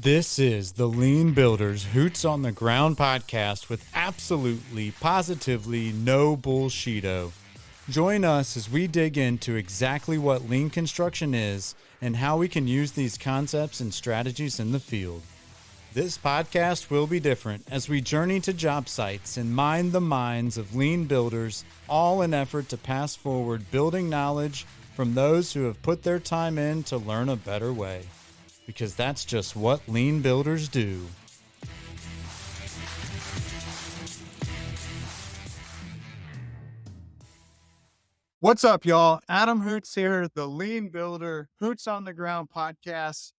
This is the Lean Builders Hoots on the Ground podcast with absolutely, positively no bullshito. Join us as we dig into exactly what lean construction is and how we can use these concepts and strategies in the field. This podcast will be different as we journey to job sites and mine the minds of lean builders, all in effort to pass forward building knowledge from those who have put their time in to learn a better way. Because that's just what lean builders do. What's up, y'all? Adam Hoots here, the Lean Builder Hoots on the Ground podcast,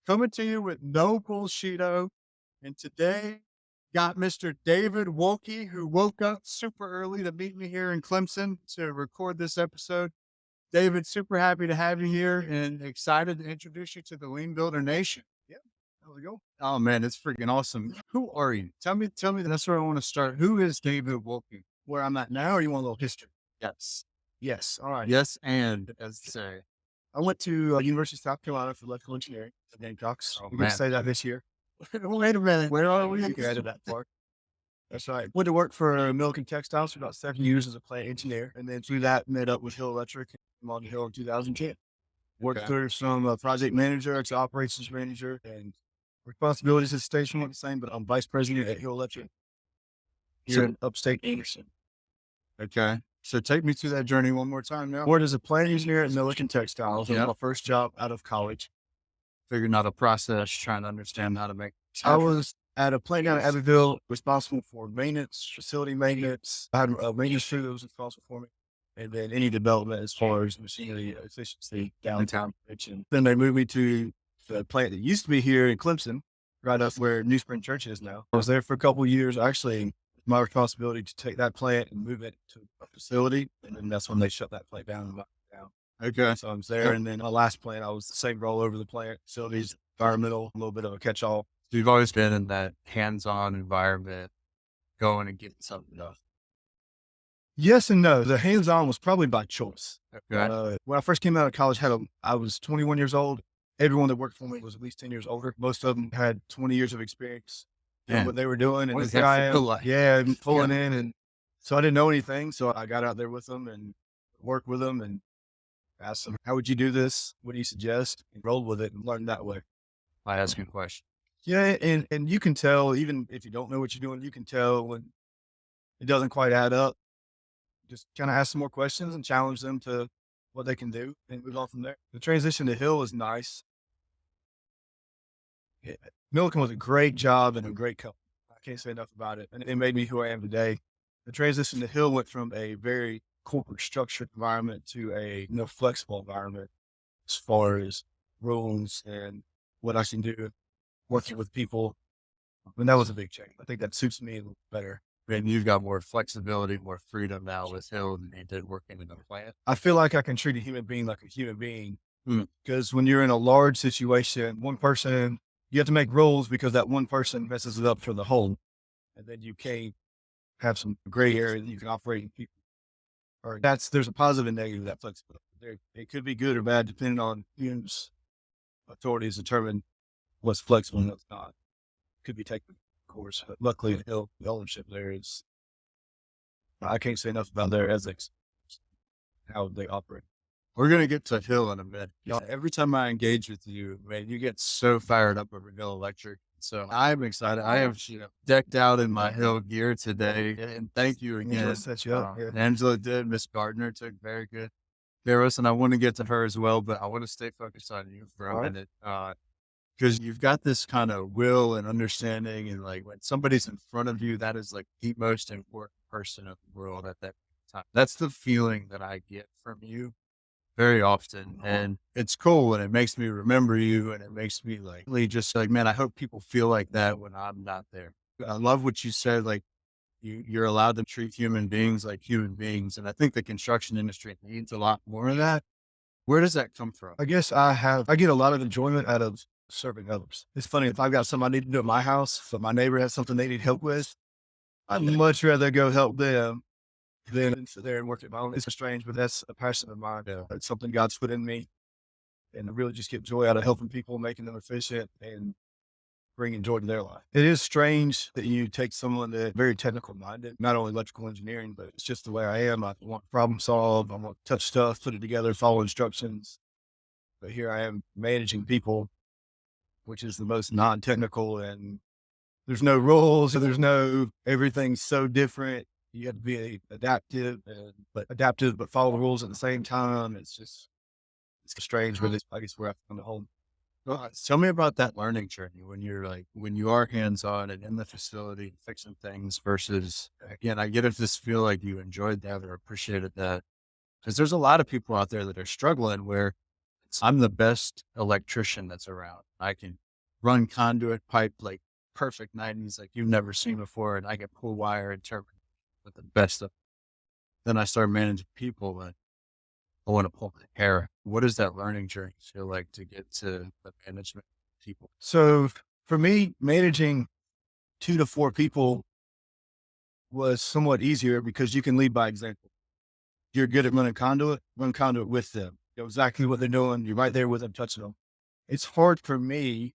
coming to you with no bullshito. And today, got Mr. David Wolke, who woke up super early to meet me here in Clemson to record this episode. David, super happy to have you here and excited to introduce you to the Lean Builder Nation. Yeah, there we go. Oh man, it's freaking awesome. Who are you? Tell me. That's where I want to start. Who is David Wolke? Where I'm at now, or you want a little history? Yes. All right. Yes, and as to say. I went to University of South Carolina for electrical engineering at Gamecocks. Oh, We're going to say that this year. Wait a minute. Where are we? You can edit that part. That's right. Went to work for Milliken Textiles for about 7 years as a plant engineer. And then through that, met up with Hill Electric on the Hill in 2010. Worked through from project manager to operations manager, and responsibilities at the station weren't the same, but I'm vice president at Hill Electric here in upstate Anderson. Okay. So take me through that journey one more time now. Worked as a plant engineer at Milliken Textiles. It was my first job out of college. Figuring out a process, trying to understand how to make. I was at a plant down in Abbeville, responsible for maintenance, facility maintenance. I had a maintenance crew that was responsible for me. And then any development as far as machinery efficiency downtown. Then they moved me to the plant that used to be here in Clemson, right up where New Spring Church is now. I was there for a couple of years. Actually, my responsibility to take that plant and move it to a facility. And then that's when they shut that plant down and locked it down. Okay. So I was there. And then my last plant, I was the same role over the plant, facilities, environmental, a little bit of a catch-all. So you've always been in that hands-on environment, going and getting something done. Yes and no. The hands-on was probably by choice. Okay. When I first came out of college, I was 21 years old. Everyone that worked for me was at least 10 years older. Most of them had 20 years of experience in what they were doing. And what does that feel like? And pulling in. And so I didn't know anything. So I got out there with them and worked with them and asked them, how would you do this? What do you suggest? And rolled with it and learned that way. I ask you a question. Yeah. And you can tell, even if you don't know what you're doing, you can tell when it doesn't quite add up. Just kind of ask some more questions and challenge them to what they can do and move on from there. The transition to Hill is nice. Yeah. Milliken was a great job and a great company. I can't say enough about it. And it made me who I am today. The transition to Hill went from a very corporate structured environment to a flexible environment as far as rules and what I can do working with people. And that was a big change. I think that suits me a little better. And you've got more flexibility, more freedom now with Hill than you did working in a plant. I feel like I can treat a human being like a human being. Because when you're in a large situation, one person, you have to make rules because that one person messes it up for the whole. And then you can't have some gray area that you can operate in people. Or there's a positive and negative of that flexibility. It could be good or bad depending on whose authorities determine what's flexible and what's not. Could be taken. Course, but luckily the ownership there is, I can't say enough about their ethics, how they operate. We're going to get to Hill in a minute. Every time I engage with you, man, you get so fired up over Hill Electric. So I'm excited. I am decked out in my Hill gear today. And thank you again. Set you up. Angela did. Miss Gardner took very good care of us. And I want to get to her as well, but I want to stay focused on you for a minute. Because you've got this kind of will and understanding, and like when somebody's in front of you, that is like the most important person of the world at that time. That's the feeling that I get from you very often. And it's cool. And it makes me remember you. And it makes me like, really just like, man, I hope people feel like that when I'm not there. I love what you said. Like you're allowed to treat human beings like human beings. And I think the construction industry needs a lot more of that. Where does that come from? I guess I get a lot of enjoyment out of serving others. It's funny, if I've got something I need to do at my house, but my neighbor has something they need help with, I'd much rather go help them than sit there and work at my own. It's strange, but that's a passion of mine. It's something God's put in me. And I really just get joy out of helping people, making them efficient and bringing joy to their life. It is strange that you take someone that's very technical minded, not only electrical engineering, but it's just the way I am. I want to problem solve. I want to touch stuff, put it together, follow instructions. But here I am managing people, which is the most non-technical, and there's no rules. Everything's so different. You have to be adaptive, but follow the rules at the same time. It's strange, but I guess we're on the whole. Well, tell me about that learning journey when when you are hands-on and in the facility fixing things versus, again, I get if this feel like you enjoyed that or appreciated that. Because there's a lot of people out there that are struggling where I'm the best electrician that's around. I can run conduit pipe like perfect 90s like you've never seen before, and I can pull wire and terminate with the best of. Then I start managing people, and I want to pull my hair. What does that learning journey feel like to get to the management people? So for me, managing 2 to 4 people was somewhat easier because you can lead by example. You're good at running conduit, run conduit with them. You know exactly what they're doing. You're right there with them, touching them. It's hard for me.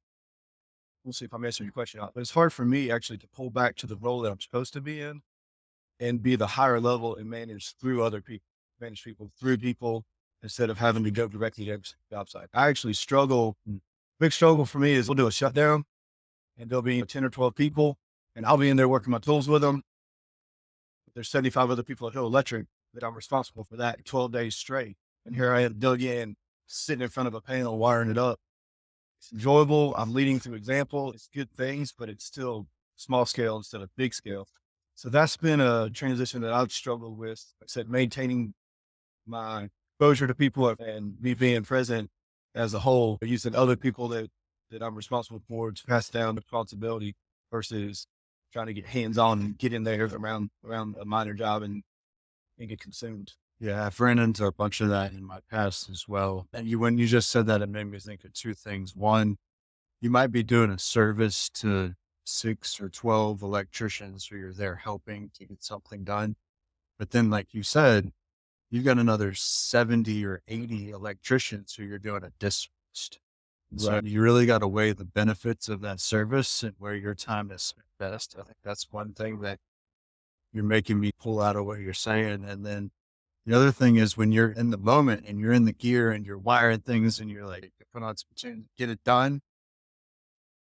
We'll see if I'm answering your question out, but it's hard for me actually to pull back to the role that I'm supposed to be in and be the higher level and manage people through people instead of having to go directly to every job site. I actually struggle. Big struggle for me is we'll do a shutdown and there'll be 10 or 12 people and I'll be in there working my tools with them. There's 75 other people at Hill Electric that I'm responsible for that 12 days straight. And here I am dug in, sitting in front of a panel, wiring it up. It's enjoyable. I'm leading through example. It's good things, but it's still small scale instead of big scale. So that's been a transition that I've struggled with. Like I said, maintaining my exposure to people and me being present as a whole, using other people that I'm responsible for to pass down the responsibility versus trying to get hands on and get in there around a minor job and get consumed. Yeah, I've ran into a bunch of that in my past as well. And when you just said that, it made me think of two things. One, you might be doing a service to 6 or 12 electricians who you're there helping to get something done. But then, like you said, you've got another 70 or 80 electricians who you're doing a disservice to. So Right. you really got to weigh the benefits of that service and where your time is spent best. I think that's one thing that you're making me pull out of what you're saying. And then the other thing is when you're in the moment and you're in the gear and you're wiring things and you're like, you put on some tunes, get it done.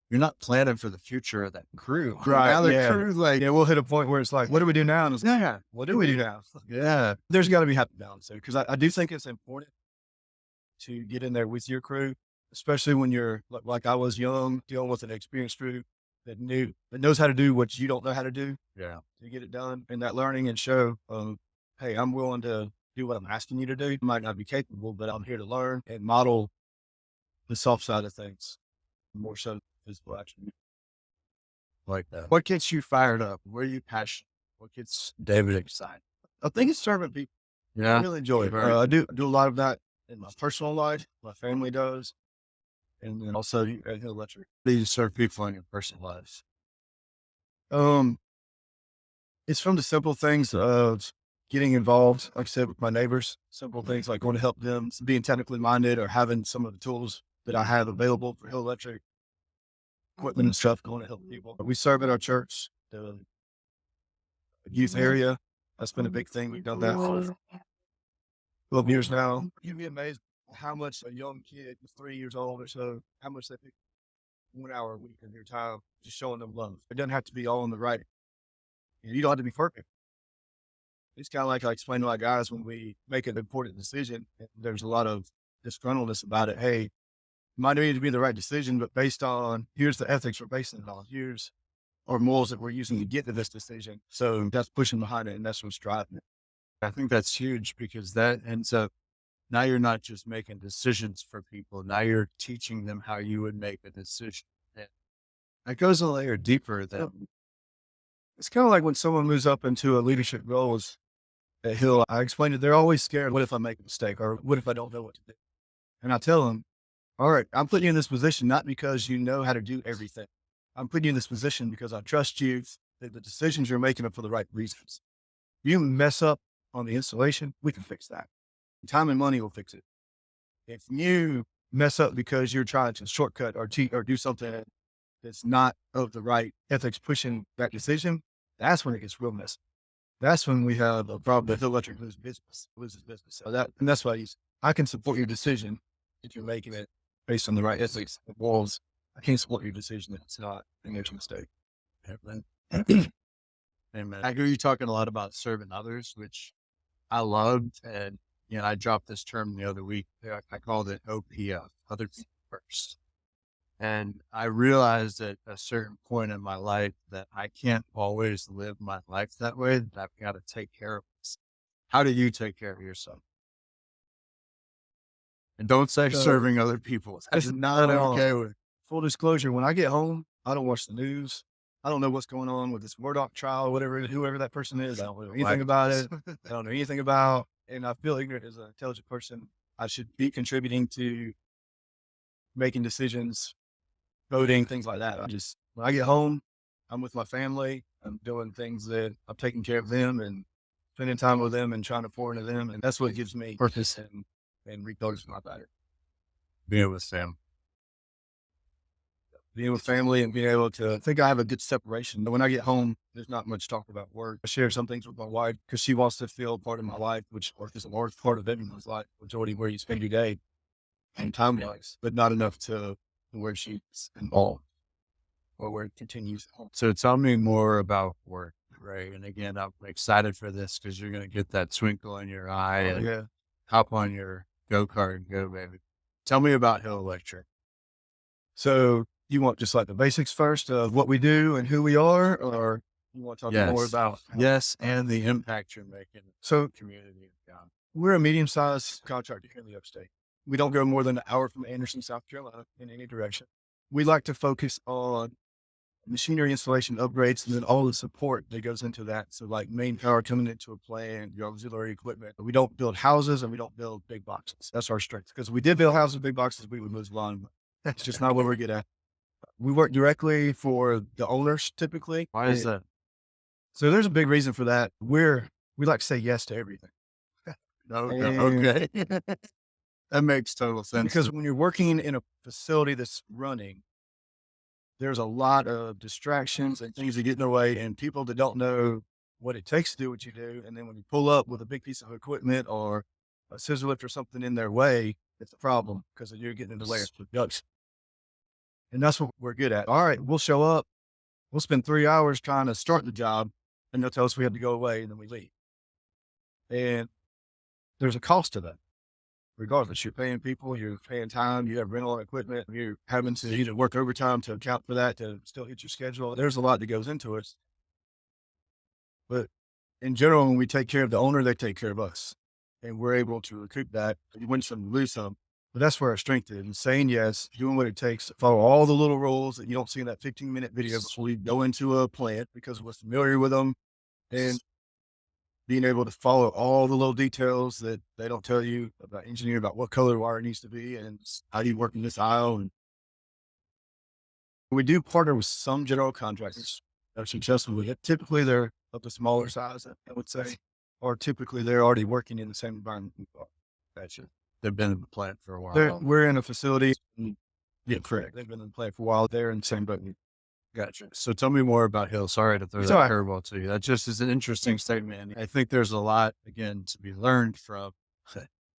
You're not planning for the future of that crew. Right. Now the Yeah. crew, like, Yeah, we'll hit a point where it's like, what do we do now? And it's like, yeah, what do we do now? yeah, There's got to be happy balance there because I do think it's important to get in there with your crew, especially when you're like I was young, dealing with an experienced crew that knows how to do what you don't know how to do yeah. to get it done, and that learning and show, hey, I'm willing to do what I'm asking you to do. I might not be capable, but I'm here to learn and model the soft side of things more so than physical action. Like that. What gets you fired up? Where are you passionate? What gets David excited? I think it's serving people. I Yeah. really enjoy it. I do a lot of that in my personal life. My family does. And then also at Hill Electric. How do you serve people in your personal lives? It's from the simple things of getting involved, like I said, with my neighbors, simple things like going to help them, being technically minded or having some of the tools that I have available for Hill Electric, equipment and stuff, going to help people. We serve at our church, the youth area. That's been a big thing. We've done that for 12 years now. You'd be amazed how much a young kid, 3 years old or so, how much they pick 1 hour a week of their time just showing them love. It doesn't have to be all on the right. You don't have to be perfect. It's kind of like I explain to my guys when we make an important decision, and there's a lot of disgruntledness about it. Hey, it might need to be the right decision, but based on here's the ethics we're basing it on. Here's our morals that we're using to get to this decision. So that's pushing behind it, and that's what's driving it. I think that's huge because that ends up, now you're not just making decisions for people. Now you're teaching them how you would make a decision. And that goes a layer deeper than, It's kind of like when someone moves up into a leadership role at Hill. I explained it. They're always scared. What if I make a mistake, or what if I don't know what to do? And I tell them, all right, I'm putting you in this position not because you know how to do everything. I'm putting you in this position because I trust you that the decisions you're making are for the right reasons. You mess up on the installation, we can fix that. Time and money will fix it. If you mess up because you're trying to shortcut or cheat or do something that's not of the right ethics pushing that decision, that's when it gets real messy. That's when we have a problem that electric loses business. So that's why I can support your decision if you're making it based on the right ethics and morals. I can't support your decision if it's not a major mistake. Amen. Amen. I hear you talking a lot about serving others, which I loved. And, I dropped this term the other week. I called it OPF, other people first. And I realized at a certain point in my life that I can't always live my life that way, that I've got to take care of myself. How do you take care of yourself? And don't say serving other people. That's not okay with. Full disclosure, when I get home, I don't watch the news. I don't know what's going on with this Murdoch trial, whoever that person is. I don't know anything about it. I don't know anything about, and I feel ignorant as an intelligent person. I should be contributing to making decisions, voting, things like that. When I get home, I'm with my family. I'm doing things that I'm taking care of them and spending time with them and trying to pour into them. And that's what gives me purpose and refocus my battery. Being with Sam. Being with family and being able to, I think I have a good separation. But when I get home, there's not much talk about work. I share some things with my wife because she wants to feel part of my life, which work is a large part of everyone's life, majority where you spend your day and time-wise, but not enough to where she's involved or where it continues. So tell me more about work, right? And again, I'm excited for this because you're going to get that twinkle in your eye and hop on your go-kart and go, baby. Tell me about Hill Electric. So you want just like the basics first of what we do and who we are, or you want to talk more about? Yes, and the impact you're making in the community. We're a medium-sized contractor here in the upstate. We don't go more than an hour from Anderson, South Carolina in any direction. We like to focus on machinery installation upgrades and then all the support that goes into that. So like main power coming into a plant, your auxiliary equipment. We don't build houses and we don't build big boxes. That's our strength. Because if we did build houses and big boxes, we would lose volume. But that's just not what we're good at. We work directly for the owners typically. Why is that? So there's a big reason for that. We like to say yes to everything. Okay. That makes total sense. Because when you're working in a facility that's running, there's a lot of distractions and things that get in the way and people that don't know what it takes to do what you do. And then when you pull up with a big piece of equipment or a scissor lift or something in their way, it's a problem because you're getting in the way of production. And that's what we're good at. All right, we'll show up. We'll spend 3 hours trying to start the job and they'll tell us we have to go away and then we leave. And there's a cost to that. Regardless, you're paying people, you're paying time, you have rental equipment, you're having to either work overtime to account for that, to still hit your schedule. There's a lot that goes into it. But in general, when we take care of the owner, they take care of us. And we're able to recoup that. You win some, you lose some. But that's where our strength is. And saying yes, doing what it takes, follow all the little rules that you don't see in that 15-minute video before you go into a plant because we're familiar with them. And being able to follow all the little details that they don't tell you about engineering, about what color wire needs to be and how you work in this aisle. And we do partner with some general contractors that are successful with it. Typically, they're of the smaller size, I would say, or typically they're already working in the same environment we are. Gotcha. They've been in the plant for a while. We're in a facility. Yeah, correct. They've been in the plant for a while. They're in the same boat. Gotcha. So tell me more about Hill. Sorry to throw that curveball to you. That just is an interesting statement. I think there's a lot, again, to be learned from.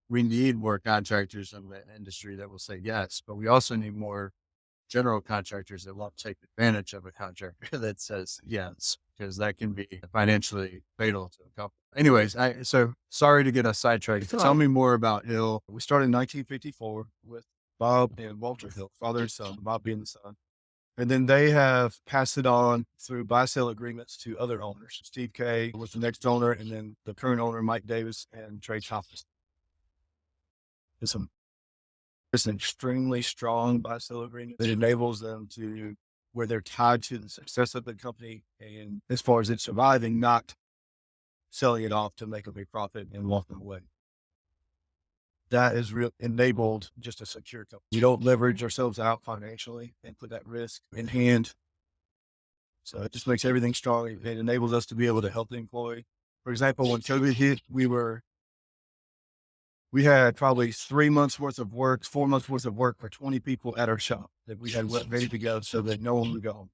We need more contractors in the industry that will say yes, but we also need more general contractors that won't take advantage of a contractor that says yes, because that can be financially fatal to a company. Anyways, so sorry to get us sidetracked. Tell me more about Hill. We started in 1954 with Bob and Walter Hill, father and son, Bob being the son. And then they have passed it on through buy-sell agreements to other owners. Steve Kay was the next owner, and then the current owner, Mike Davis and Trey Choppis. It's an extremely strong buy-sell agreement that enables them to where they're tied to the success of the company. And as far as it surviving, not selling it off to make a big profit and walking away. That is enabled just a secure company. We don't leverage ourselves out financially and put that risk in hand. So it just makes everything strong. It enables us to be able to help the employee. For example, when COVID hit, we were we had probably 3 months worth of work, 4 months worth of work for 20 people at our shop that we had ready to go so that no one would go home.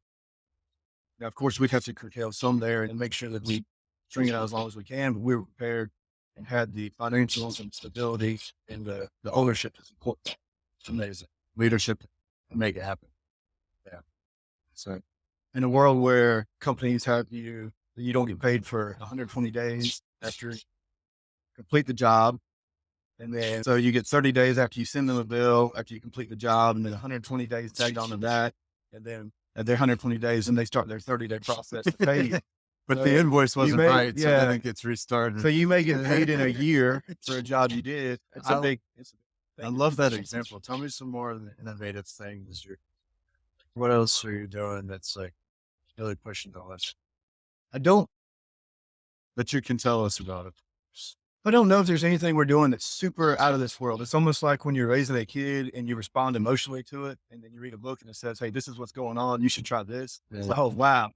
Now, of course, we'd have to curtail some there and make sure that we string it out as long as we can, but we were prepared and had the financials and stability and the ownership is important. It's amazing. Leadership to make it happen. Yeah. So in a world where companies have you don't get paid for 120 days after you complete the job. And then, so you get 30 days after you send them a bill, after you complete the job, and then 120 days tagged onto that. And then at their 120 days, and they start their 30-day process to pay you. But the invoice wasn't right, so then it gets restarted. So you may get paid in a year for a job you did. It's a big thing. I love that example. Tell me some more of the innovative things. What else are you doing that's like really pushing the list? I don't, but you can tell us about it. I don't know if there's anything we're doing that's super out of this world. It's almost like when you're raising a kid and you respond emotionally to it, and then you read a book and it says, "Hey, this is what's going on. You should try this." Yeah. It's like, oh, wow,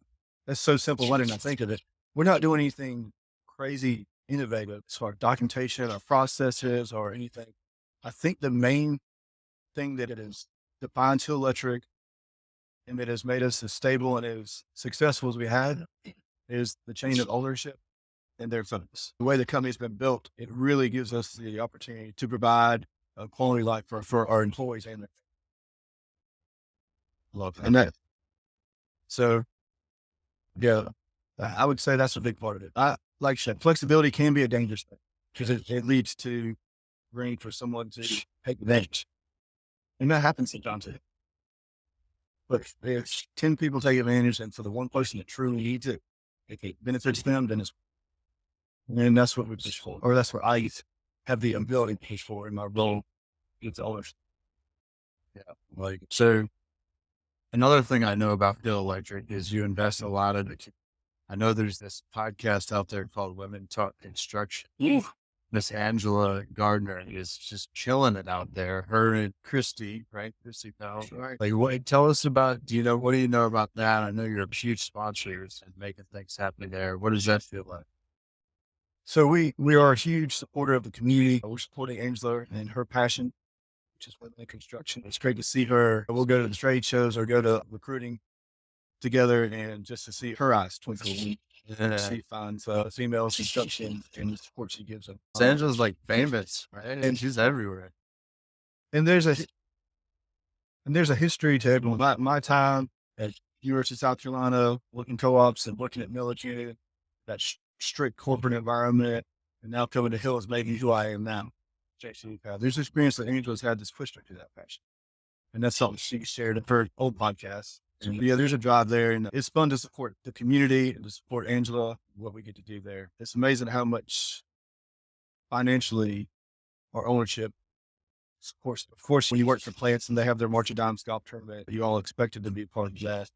that's so simple. Why didn't I think of it? We're not doing anything crazy innovative as far as documentation or processes or anything. I think the main thing that it has defined Hill Electric and that has made us as stable and as successful as we had is the chain of ownership and their focus. The way the company's been built, it really gives us the opportunity to provide a quality life for our employees and their love that. And that. So, yeah, I would say that's a big part of it. Like I said, flexibility can be a dangerous thing because it leads to room for someone to take advantage. And that happens sometimes. But if 10 people take advantage and for the one person that truly needs it, if it benefits them, then and that's what we push for, or that's what I have the ability to push for in my role with others. Yeah. Like, so another thing I know about Hill Electric is you invest a lot in it. I know there's this podcast out there called Women Talk Construction. Miss Angela Gardner is just killing it out there. Her and Christy, right? Christy Powell. Right. Like, tell us about, what do you know about that? I know you're a huge sponsors and making things happen there. What does that feel like? So we are a huge supporter of the community. We're supporting Angela and her passion, which is women in construction. It's great to see her. We'll go to the trade shows or go to recruiting together and just to see her eyes twinkle. Yeah. She finds female construction and the support she gives them. Angela's like famous, right? And she's everywhere. And there's a history to everyone. My time at University of South Carolina, working co-ops and working at military, that strict corporate environment, and now coming to Hill is making me who I am now. There's experience that Angela's had that's pushed her to that passion. And that's something she shared in her old podcast. And yeah, there's a drive there, and it's fun to support the community and to support Angela, what we get to do there. It's amazing how much financially our ownership supports. Of course, when you work for plants and they have their March of Dimes golf tournament, you all expected to be part of that.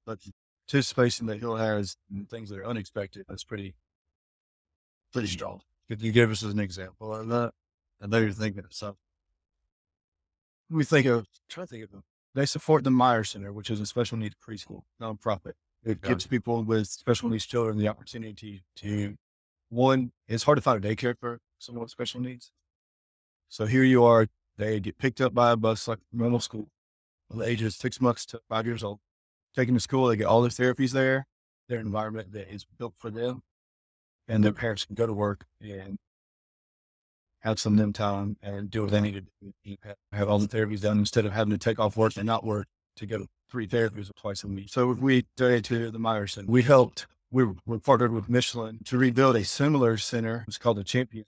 But the participation that Hill has in things that are unexpected, that's pretty strong. Could you give us an example of that? I know you're thinking of something. Try to think of them. They support the Meyer Center, which is a special needs preschool nonprofit. It gives people with special needs children the opportunity to, one, it's hard to find a daycare for someone with special needs. So here you are, they get picked up by a bus like normal school, from the ages 6 months to 5 years old, taken to school. They get all their therapies there, their environment that is built for them, and their parents can go to work and have some them time and do what they need to do. Have all the therapies done instead of having to take off work and not work to go to 3 therapies twice a week. So we donated to the Meyer Center. We're partnered with Michelin to rebuild a similar center. It's called the Champion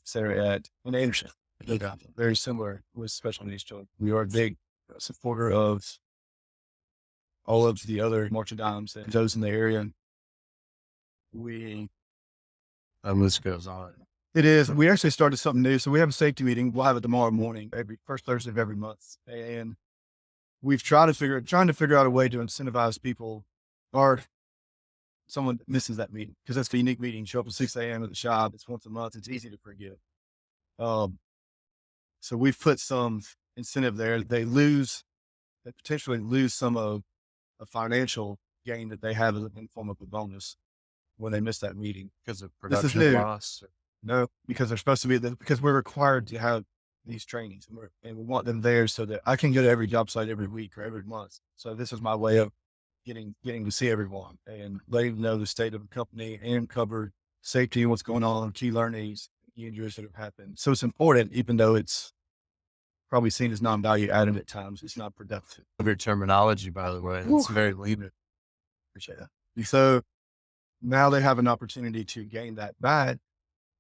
Center in Anderson. Very similar with special needs children. We are a big supporter of all of the other March of Dimes and those in the area. That list goes on. It is. We actually started something new. So we have a safety meeting. We'll have it tomorrow morning, every first Thursday of every month. And we've trying to figure out a way to incentivize people or someone that misses that meeting, because that's a unique meeting. Show up at 6 a.m. at the shop. It's once a month. It's easy to forget. So we've put some incentive there. They potentially lose some of a financial gain that they have in the form of a bonus when they miss that meeting because of production loss. No, because they're supposed to be because we're required to have these trainings and we want them there so that I can go to every job site every week or every month. So this is my way of getting to see everyone and letting them know the state of the company and cover safety and what's going on, key learnings, injuries that have happened. So it's important, even though it's probably seen as non-value added at times. It's not productive. Of your terminology, by the way, it's very lean. Appreciate that. And so now they have an opportunity to gain that back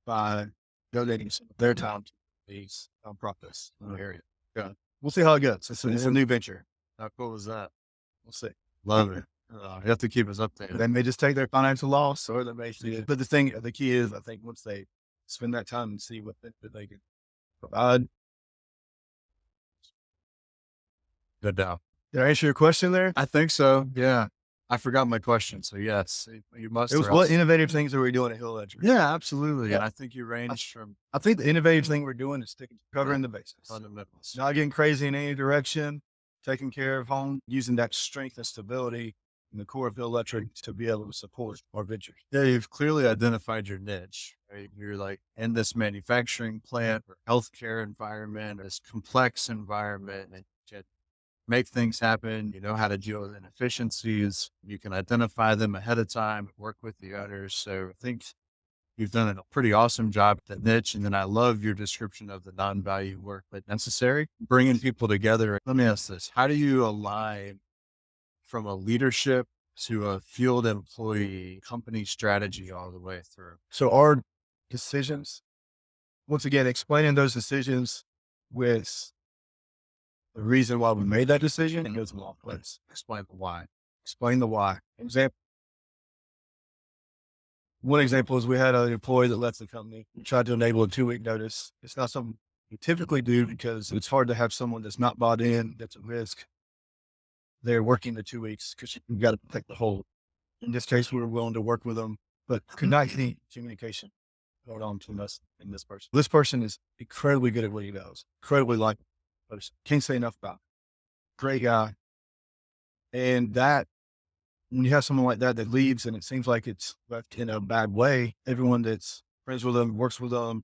by donating some of their time to these nonprofits in the area. Yeah. We'll see how it goes. It's a new venture. How cool is that? We'll see. Love it. You have to keep us updated. They may just take their financial loss or they may see it. But the key is, I think once they spend that time and see what they can provide. Good job. Did I answer your question there? I think so. Yeah. I forgot my question. So yes, you must. It was what innovative things are we doing at Hill Ledger? Yeah, absolutely. Yeah. And I think you range from I think the innovative thing we're doing is sticking, covering the basics, fundamentals. not getting crazy in any direction, taking care of home, using that strength and stability in the core of Hill Electric to be able to support our ventures. Yeah, you've clearly identified your niche, right? You're like in this manufacturing plant or healthcare environment, this complex environment, and you make things happen. You know how to deal with inefficiencies. You can identify them ahead of time, work with the others. So I think you've done a pretty awesome job at the niche. And then I love your description of the non-value work, but necessary, bringing people together. Let me ask this. How do you align from a leadership to a field employee company strategy all the way through? So our decisions, once again, explaining those decisions with the reason why we made that decision, it goes a long place. Explain the why. Explain the why. One example is we had an employee that left the company. We tried to enable a 2-week notice. It's not something we typically do because it's hard to have someone that's not bought in, that's at risk. They're working the 2 weeks because you've got to protect the whole. In this case, we were willing to work with them, but could not get any communication going on between us and this person. This person is incredibly good at what he does. Incredibly likable person. Can't say enough about it. Great guy. And that, when you have someone like that that leaves and it seems like it's left in a bad way, everyone that's friends with them, works with them,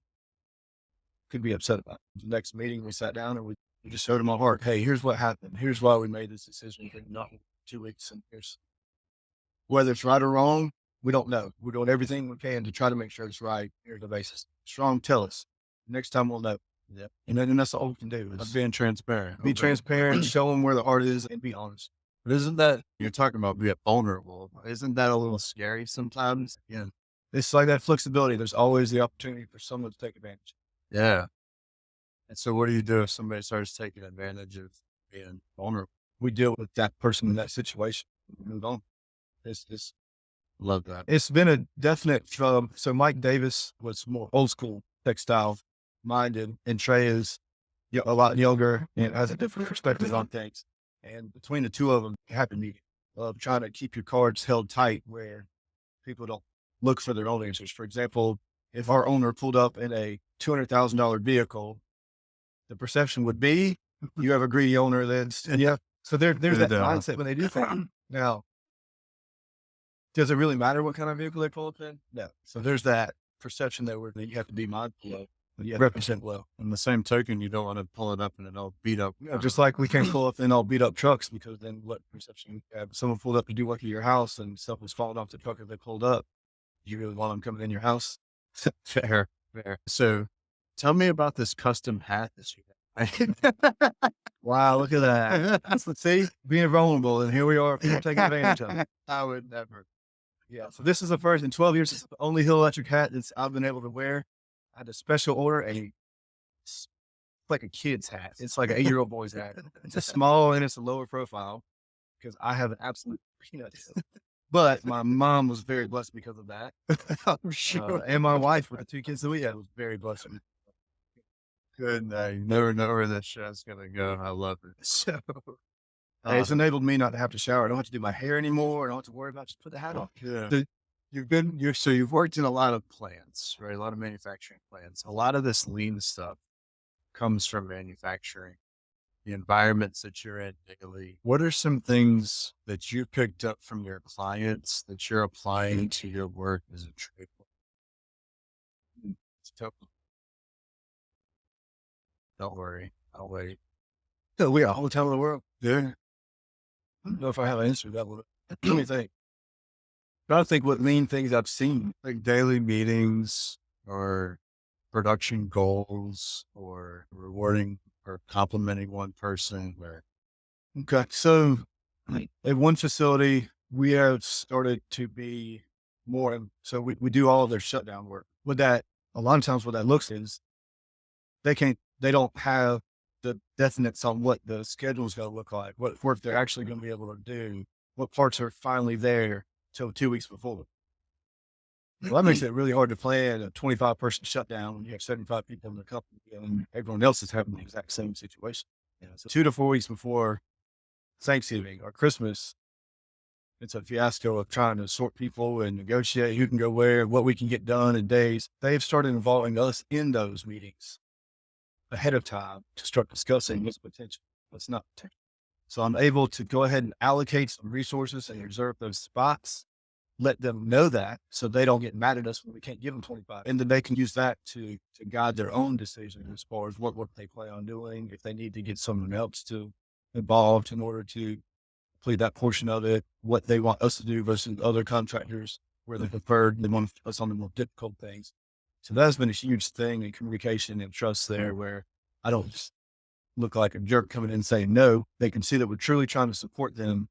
could be upset about it. The next meeting, we sat down and we just showed them our heart. Hey, here's what happened. Here's why we made this decision. Not 2 weeks. And here's whether it's right or wrong, we don't know. We're doing everything we can to try to make sure it's right. Here's the basis. Strong, tell us. Next time we'll know. Yeah. And that's all we can do is Being transparent. be transparent, show them where the heart is and be honest. But isn't that, you're talking about being vulnerable, isn't that a little scary sometimes? Yeah. It's like that flexibility. There's always the opportunity for someone to take advantage. Yeah. And so what do you do if somebody starts taking advantage of being vulnerable? We deal with that person in that situation. Move on. It's Love that. It's been a definite, so Mike Davis was more old school textile minded and Trey is a lot younger and has a different perspective on things. And between the two of them, happy medium of trying to keep your cards held tight where people don't look for their own answers. For example, if our owner pulled up in a $200,000 vehicle, the perception would be you have a greedy owner that's, and yeah. So there's that mindset when they do things. Now, does it really matter what kind of vehicle they pull up in? No. So there's that perception that you have to be mindful of. You have to represent well. In the same token, you don't want to pull it up in an all beat up. Just like we can't pull up in all beat up trucks because then what perception we have? Someone pulled up to do work at your house and stuff was falling off the truck as they pulled up. Do you really want them coming in your house? Fair. So tell me about this custom hat this year. Wow, look at that. Let's see, being vulnerable, and here we are, people taking advantage of it. I would never. Yeah, so this is the first in 12 years. It's the only Hill Electric hat that I've been able to wear. I had a special order, it's like a kid's hat. It's like an 8-year-old boy's hat. It's a small and it's a lower profile because I have an absolute peanut head. But my mom was very blessed because of that. I'm sure. And my wife, with the 2 kids that we had, was very blessed. Good. You never know where this show's going to go. I love it. So it's enabled me not to have to shower. I don't have to do my hair anymore. I don't have to worry about just put the hat on. Yeah. You've worked in a lot of plants, right? A lot of manufacturing plants. A lot of this lean stuff comes from manufacturing, the environments that you're in daily. What are some things that you picked up from your clients that you're applying to your work as a trade? Don't worry. I'll wait. So we are all the time in the world. Yeah. I don't know if I have an answer to that one. Let me think. Trying to think what lean things I've seen. Like daily meetings or production goals or rewarding or complimenting one person or Okay. So at one facility, we have started to be more, so we do all of their shutdown work. With that, a lot of times what that looks is they don't have the definites on what the schedule is going to look like, what work they're actually going to be able to do, what parts are finally there till 2 weeks before. Well, that makes it really hard to plan a 25-person shutdown when you have 75 people in the company and everyone else is having the exact same situation. So 2 to 4 weeks before Thanksgiving or Christmas, it's a fiasco of trying to sort people and negotiate who can go where, what we can get done in days. They've started involving us in those meetings ahead of time to start discussing what's potential, what's not potential. So I'm able to go ahead and allocate some resources and reserve those spots, let them know that so they don't get mad at us when we can't give them 25. And then they can use that to guide their own decision as far as what they plan on doing, if they need to get someone else to involved in order to complete that portion of it, what they want us to do versus other contractors where they preferred, they want us on the more difficult things. So that's been a huge thing in communication and trust there, where I don't just look like a jerk coming in and saying no. They can see that we're truly trying to support them.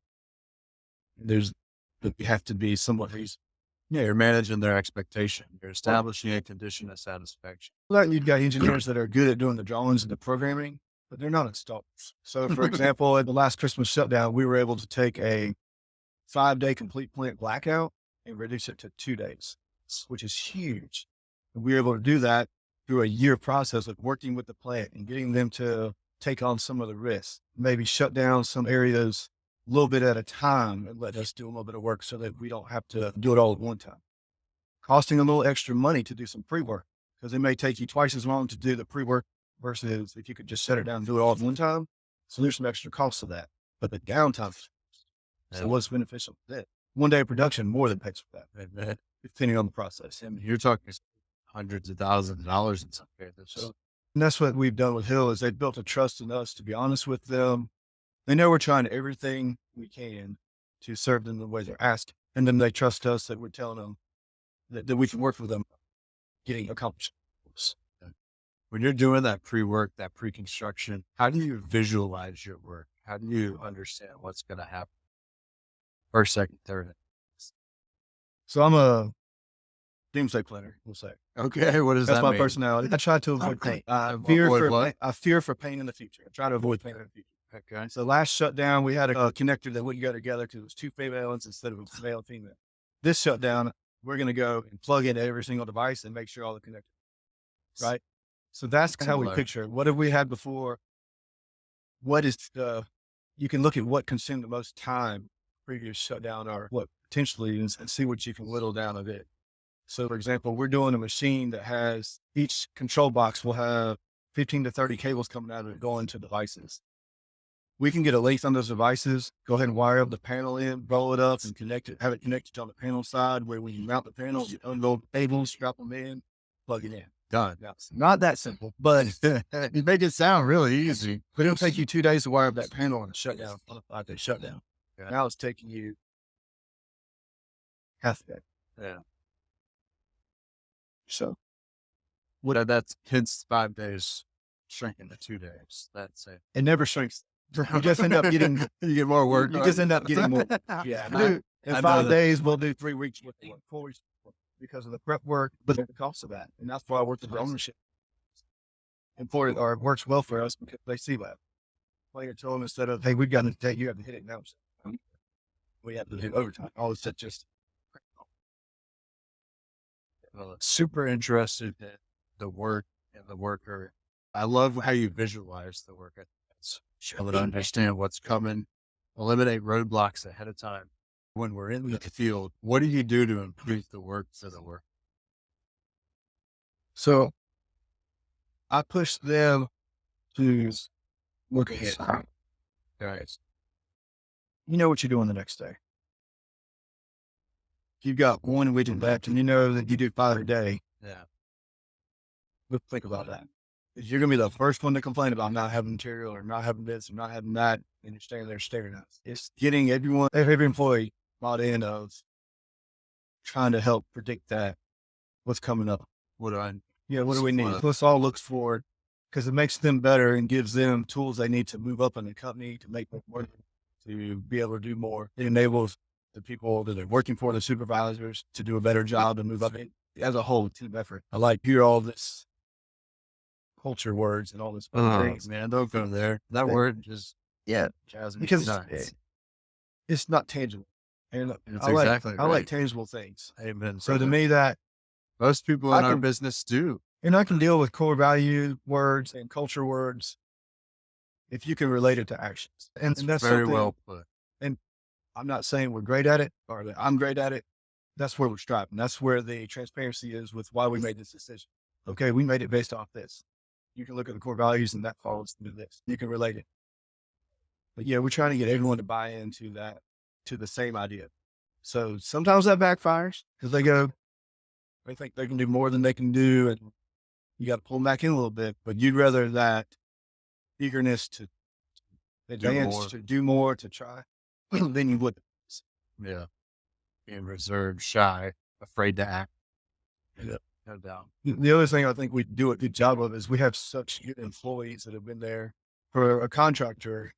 But we have to be somewhat reasonable. yeah, you're managing their expectation. You're establishing a condition of satisfaction. Well, you've got engineers that are good at doing the drawings and the programming, but they're not installers. So for example, at the last Christmas shutdown, we were able to take a 5-day complete plant blackout and reduce it to 2 days, which is huge. And we were able to do that through a year process of working with the plant and getting them to take on some of the risks, maybe shut down some areas a little bit at a time and let us do a little bit of work so that we don't have to do it all at one time. Costing a little extra money to do some pre-work because it may take you twice as long to do the pre-work versus if you could just set it down and do it all at one time. So there's some extra costs of that, but the downtime, so what's beneficial for that? 1 day of production more than pays for that, depending on the process. I mean, you're talking hundreds of thousands of dollars in some cases. So, and that's what we've done with Hill is they've built a trust in us to be honest with them. They know we're trying everything we can to serve them the way they're asked. And then they trust us that we're telling them that we can work with them getting accomplished. When you're doing that pre-work, that pre-construction, how do you visualize your work? How do you understand what's going to happen? First, second, third. So I'm a doomsday planner, we'll say. Okay. What does That's that my mean? personality. I try to avoid pain. I fear for pain in the future. I try to avoid pain in the future. Okay. So last shutdown, we had a connector that wouldn't go together because it was 2 females instead of a male and female. This shutdown, we're going to go and plug into every single device and make sure all the connectors, right? So that's how we picture it. What have we had before? What is you can look at what consumed the most time previous shutdown or what potentially is and see what you can whittle down of it. So for example, we're doing a machine that has each control box will have 15 to 30 cables coming out of it going to devices. We can get a length on those devices, go ahead and wire up the panel in, roll it up and connect it, have it connected on the panel side where when you mount the panels, you unload the cables, strap them in, plug it in. Done. Now, it's not that simple, but You make it sound really easy. but it'll take you 2 days to wire up that panel on a shutdown, on a 5-day shutdown. Yeah. Now it's taking you half a day. Yeah. So That's hence 5 days shrinking to 2 days. That's it. it never shrinks. You just end up getting, you get more work. you just end up getting more. Yeah. In I know 5 that. days, we'll do 3 weeks worth of work, 4 weeks worth because of the prep work, but the cost of that. And that's why I work with the ownership. Important or it works well for us because they see that. Player told them instead of, hey, we've got to take, you have to hit it now. We have to do overtime. All of that just. Super interested in the work and the worker. I love how you visualize the work. It's able to understand what's coming, eliminate roadblocks ahead of time. When we're in the field, what do you do to improve the work for the work? So I push them to look ahead. Guys, You know what you're doing the next day. You've got 1 week left and you know that you do 5 a day. yeah. Let's think about that. You're going to be the first one to complain about not having material or not having this or not having that. And you're standing there staring at us. It's getting every employee bought in of trying to help predict that what's coming up. What do I? What do we need? Let's all look forward because it makes them better and gives them tools they need to move up in the company, to make them work, to be able to do more. It enables the people that are working for, the supervisors, to do a better job and move up as a whole team effort. I like hear all this culture words and all this things. Man, don't go there. That word just because it's not tangible. And I like tangible things. Amen. So to me, that most people in our business do. And I can deal with core value words and culture words if you can relate it to actions. And that's very well put. And I'm not saying we're great at it or that I'm great at it. That's where we're striving. That's where the transparency is with why we made this decision. Okay, we made it based off this. You can look at the core values and that follows into this. You can relate it. But yeah, we're trying to get everyone to buy into that, to the same idea. So sometimes that backfires because they think they can do more than they can do, and you got to pull them back in a little bit. But you'd rather that eagerness to advance, to do more, to try, than you would. Yeah. Being reserved, shy, afraid to act. Yeah. No doubt. The other thing I think we do a good job of is we have such good employees that have been there. For a contractor,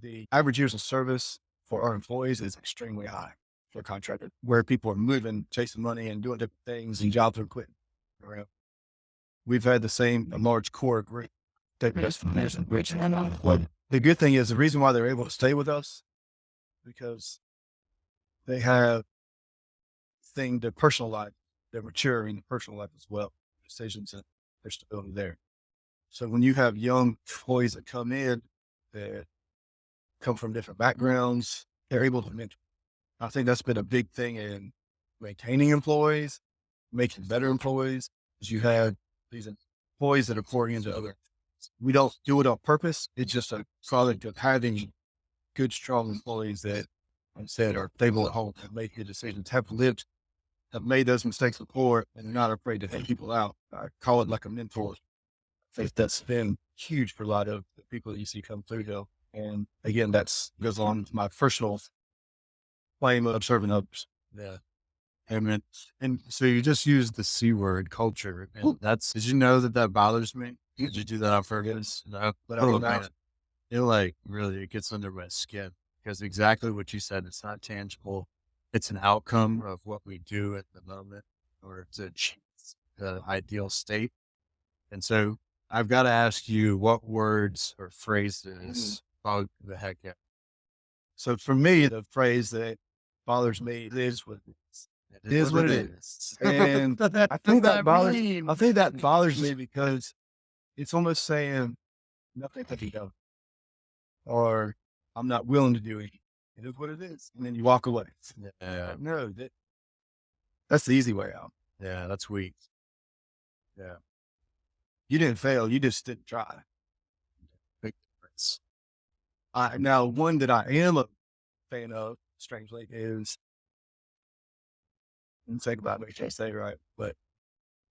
the average years of service for our employees is extremely high for a contractor, where people are moving, chasing money and doing different things and jobs are quitting. We've had a large core group. The good thing is the reason why they're able to stay with us, because they have their personal life, they're mature in the personal life as well, decisions and their stability there. So when you have young employees that come in that come from different backgrounds, they're able to mentor. I think that's been a big thing in maintaining employees, making better employees, is you have these employees that are pouring into other. We don't do it on purpose. It's just a product of having good, strong employees that, like I said, are stable at home and make good decisions, have made those mistakes before, and they're not afraid to take people out. I call it like a mentor. I think that's been huge for a lot of the people that you see come through though. And again, that's goes on with my personal claim of serving others. Yeah. Amen. And so you just used the C word, culture. And did you know that bothers me? Did you do that on purpose? No. But it gets under my skin because exactly what you said, it's not tangible. It's an outcome of what we do at the moment or to achieve the ideal state. And so I've got to ask you, what words or phrases bug the heck out? So for me, the phrase that bothers me is what it is. It is what it is. And I think that bothers me because it's almost saying nothing can be done, or I'm not willing to do it. It is what it is. And then you walk away. Yeah. No, that's the easy way out. Yeah, that's weak. Yeah. You didn't fail. You just didn't try. Big difference. Now, one that I am a fan of, strangely, is, and think about what you say, right? But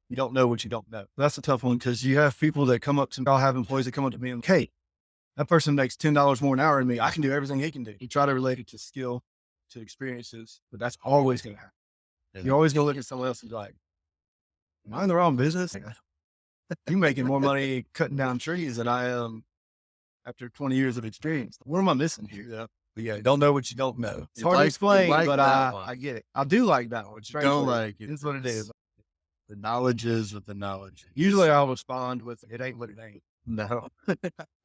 you don't know what you don't know. That's a tough one because you have people that come up to me. I'll have employees that come up to me and, hey, that person makes $10 more an hour than me. I can do everything he can do. You try to relate it to skill, to experiences, but that's always going to happen. Yeah. You're always going to look at someone else and be like, am I in the wrong business? You're making more money cutting down trees than I am after 20 years of experience. What am I missing here? Yeah. But yeah, don't know what you don't know. It's hard to explain, but I get it. I do like that one. Don't like it. It's what it is. The knowledge is what the knowledge is. Usually I'll respond with, it ain't what it ain't. No.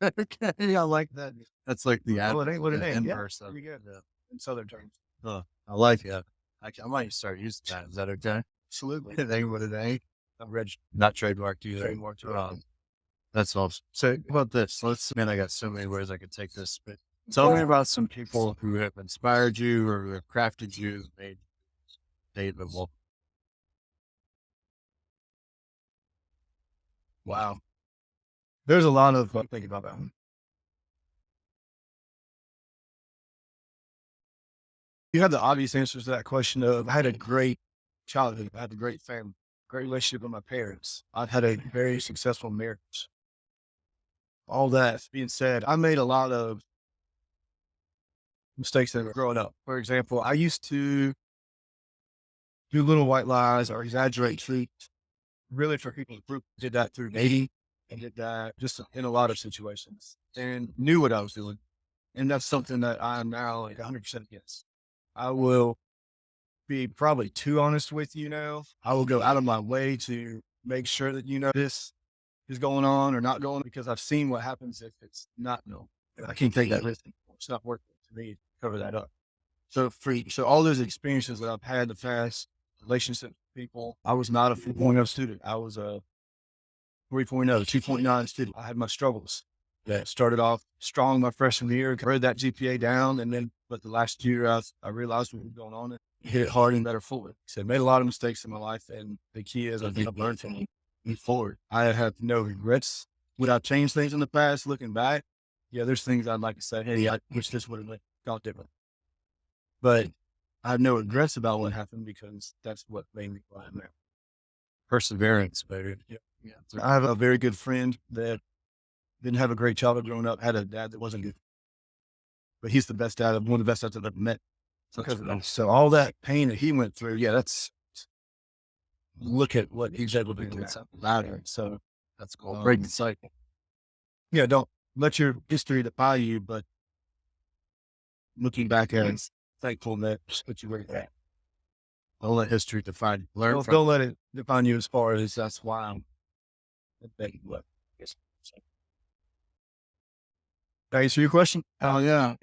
Okay, I like that. That's like the it ain't what it ain't. Inverse of it. Yeah. In Southern terms. I like it. I might start using that. Is that okay? Absolutely. It ain't what it ain't. I'm registered. Not trademarked either. Trademarked. That's awesome. So how about this? Man, I got so many ways I could take this, but tell me about some people who have inspired you or who have crafted you, made David Wolke. Wow. There's a lot of thinking about that one. You have the obvious answers to that question of, I had a great childhood. I had a great family, great relationship with my parents. I've had a very successful marriage. All that being said, I made a lot of mistakes that were growing up. For example, I used to do little white lies or exaggerate truth, really for people to prove. Did that through dating and did that just in a lot of situations and knew what I was doing. And that's something that I'm now like 100% against. I will be probably too honest with you now. I will go out of my way to make sure that you know this is going on or not going on because I've seen what happens if it's not known. I can't take that risk anymore. It's not worth it to me to cover that up. So all those experiences that I've had in the past, relationships with people, I was not a 4.0 student. I was a 3.0, 2.9 student. I had my struggles. That started off strong my freshman year, read that GPA down, and then but the last year I realized what was going on and hit it hard and better forward. So I made a lot of mistakes in my life, and the key is I think I've learned from them. Move forward. I have no regrets. Would I change things in the past looking back? Yeah, there's things I'd like to say, hey, I wish this would have gone different. But I have no regrets about what happened because that's what made me who I am now. Perseverance, baby. Yeah. So I have a very good friend that didn't have a great childhood growing up, had a dad that wasn't good. But he's the best dad, one of the best dads I've ever met. So all that pain that he went through, yeah, look at what he's able to do. It's louder. So That's cool. Break the cycle. Yeah, don't let your history define you, but looking back at it, thankful that what you were at. Don't let history define you. Learn from Don't let it define you as far as that's why I'm begging you. Yes. Did I answer your question? Oh, yeah.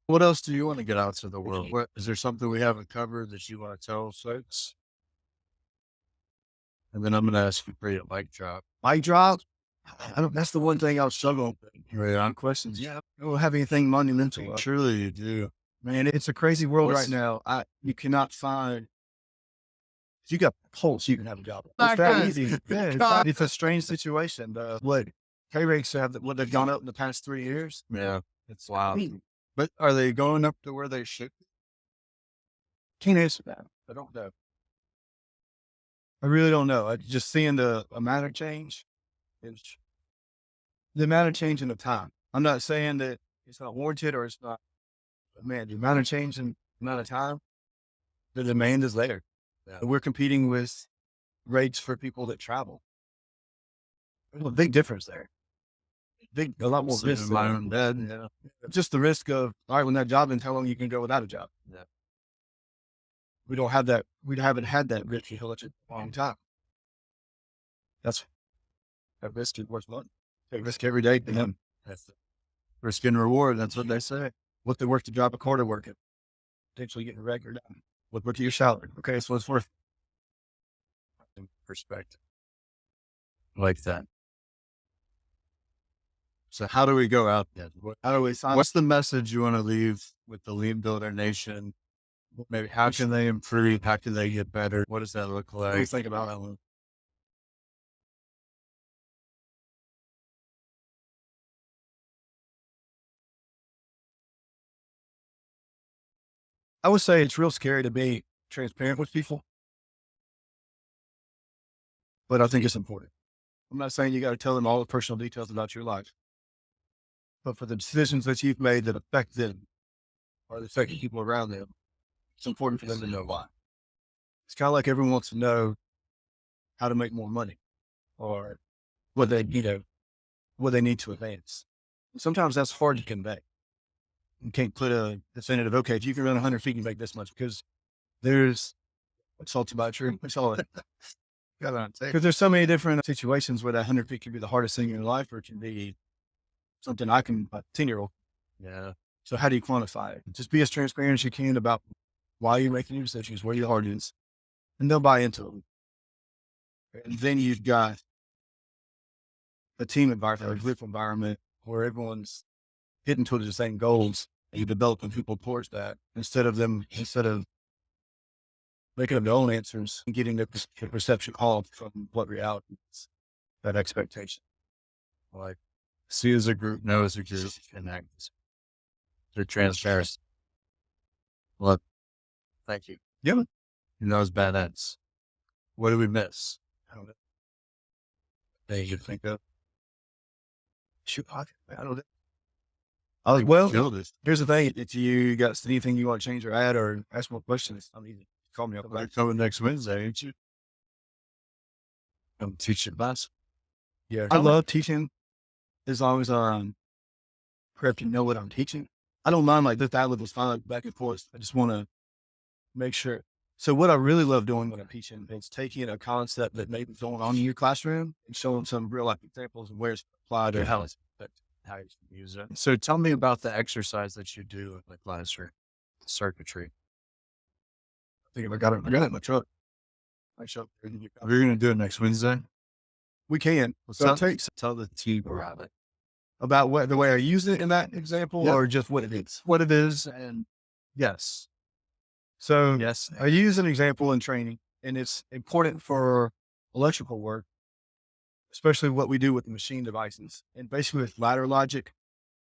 What else do you want to get out to the world? What is there something we haven't covered that you want to tell folks? And then I'm going to ask you for your mic drop. Mic drop? That's the one thing I was struggling with. Right on questions. Yeah. I don't have anything monumental. Surely you do. Man, it's a crazy world right now. You cannot find, if you got pulse, you can have a job. It's that easy. Yeah, it's a strange situation. What pay rates what they've gone up in the past 3 years. Yeah. It's wild. But are they going up to where they should be? Can't answer that. I don't know. I really don't know. I just seeing the amount of change. The amount of change in the time. I'm not saying that it's not warranted or it's not. But man, the amount of change in the amount of time, the demand is there. Yeah. We're competing with rates for people that travel. There's a big difference there. A lot more risk. My own bed. Yeah. Just the risk of, all right, when that job ends, how long you can go without a job. Yeah. We don't have that. We haven't had that risk in a long time. That risk is worth money. Take risk every day to them. That's the risk and reward. That's what they say. What they work to drive a car to work at. Potentially getting a record down. What work to your salary. Okay, so it's worth perspective. Like that. So how do we go out then? How do we sign? What's the message you want to leave with the Lean Builder Nation? Maybe how can they improve? How can they get better? What does that look like? What do you think about that one? I would say it's real scary to be transparent with people, but I think it's important. I'm not saying you got to tell them all the personal details about your life, but for the decisions that you've made that affect them or that affect the people around them, it's important for them to know why. It's kind of like everyone wants to know how to make more money or what they need to advance. Sometimes that's hard to convey. You can't put a definitive, okay, if you can run 100 feet, you make this much because it's all too much. It's all because there's so many different situations where that 100 feet can be the hardest thing in your life or it can be something a 10-year-old. Yeah. So how do you quantify it? Just be as transparent as you can about why you're making your decisions, where your heart is, and they'll buy into them. And then you've got a team environment, a group environment where everyone's hitting towards the same goals. And you developing people towards that instead of making up their own answers and getting the perception off from what reality is, that expectation. Like, see as a group, know as a group, and act. They're transparent. Well, thank you. Yeah. And those badass. What did we miss? I don't know. They should think of. Shoot, I don't know. I was, well, Killed it. here's the thing. If you got anything you want to change or add or ask more questions, I mean, call me up about You're it. coming next Wednesday, ain't you? Come teach your class. Yeah. I love teaching as long as prep to know what I'm teaching. I don't mind like this ad-lib was fine back and forth. I just want to make sure. So what I really love doing when I'm teaching is taking a concept that may be going on in your classroom and showing some real life examples of where it's applied or how it's affected, how you can use it. So tell me about the exercise that you do in the classroom, circuitry. I think I got it in my truck. I show We're going to do it next Wednesday. we can. Well, So it takes tell the team about it. about what the way I use it in that example Yep. or just what it is. What it is, and yes. So Yes. I use an example in training, and it's important for electrical work, especially what we do with the machine devices. And basically with ladder logic,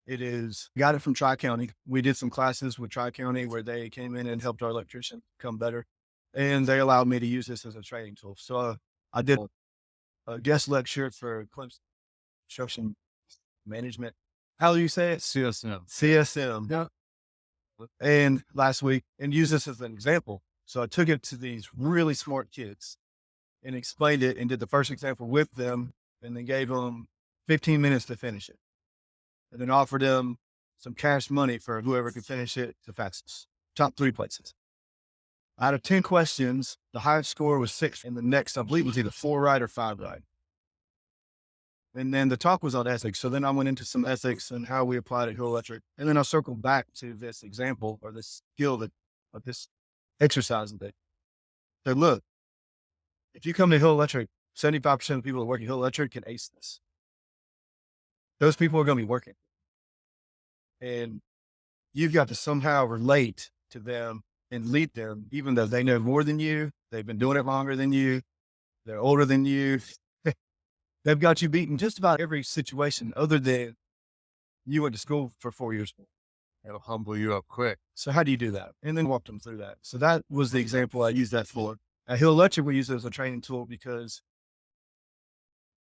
it is, got it from Tri-County. We did some classes with Tri-County where they came in and helped our electrician become better. And they allowed me to use this as a training tool. So I did a guest lecture for Clemson Construction Management. How do you say it? CSM. CSM. Yeah. And last week, and use this as an example. So I took it to these really smart kids and explained it and did the first example with them and then gave them 15 minutes to finish it. And then offered them some cash money for whoever could finish it the fastest. Top 3 places. Out of 10 questions, the highest score was 6. And the next, I believe, was either 4 right or 5 right. And then the talk was on ethics. So then I went into some ethics and how we applied it to electric. And then I circled back to this example or this skill that, of this exercise. That so look, if you come to Hill Electric, 75% of the people that work at Hill Electric can ace this. Those people are going to be working. And you've got to somehow relate to them and lead them, even though they know more than you. They've been doing it longer than you. They're older than you. They've got you beaten just about every situation other than you went to school for 4 years. It'll humble you up quick. So how do you do that? And then walk them through that. So that was the example I used that for. At Hill Electric, we use it as a training tool because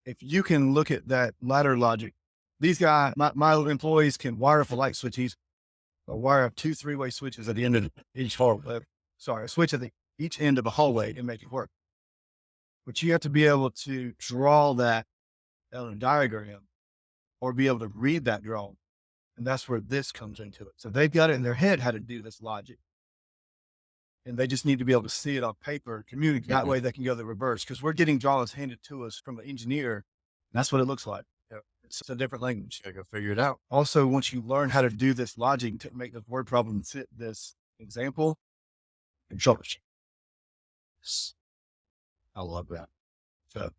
if you can look at that ladder logic, these guys, my employees can wire up a light switch or wire up 2 3-way switches at the end of each hallway. A switch at each end of a hallway and make it work. But you have to be able to draw that on a diagram or be able to read that drawing. And that's where this comes into it. So they've got it in their head how to do this logic. And they just need to be able to see it on paper, communicate. That way they can go the reverse because we're getting drawings handed to us from an engineer. And that's what it looks like. It's a different language. You gotta go figure it out. Also, once you learn how to do this logic to make the word problem fit this example, you troubleshoot. I love that. So